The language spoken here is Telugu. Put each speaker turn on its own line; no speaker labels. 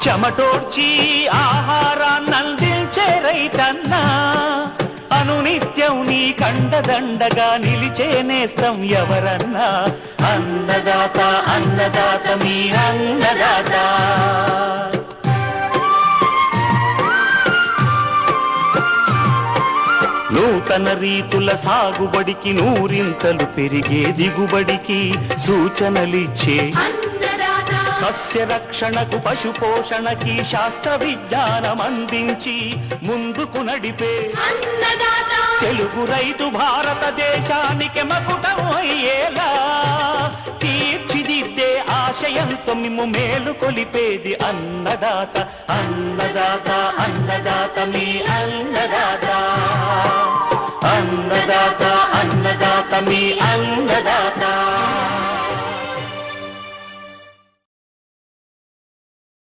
చెమటోడ్చి ఆహారాన్నందించే రైతన్నా, అనునిత్యం నీ కండదండగా నిలిచే నేస్తం ఎవరన్నా. అన్నదాత అన్నదాత మీ అన్నదాత. నూతన రీతుల సాగుబడికి, నూరింతలు పెరిగే దిగుబడికి సూచనలిచ్చే సస్య రక్షణకు, పశు పోషణకి శాస్త్ర విజ్ఞానం అందించి ముందుకు నడిపే తెలుగు రైతు భారతదేశానికి మకుటం అయ్యేలా తీర్చిదిద్దే ఆశయంతో మిమ్ము మేలు కొలిపేది అన్నదాత. అన్నదాత అన్నదాత మీ అన్నదాత. అన్నదాత అన్నదాత మీ అన్నదాత.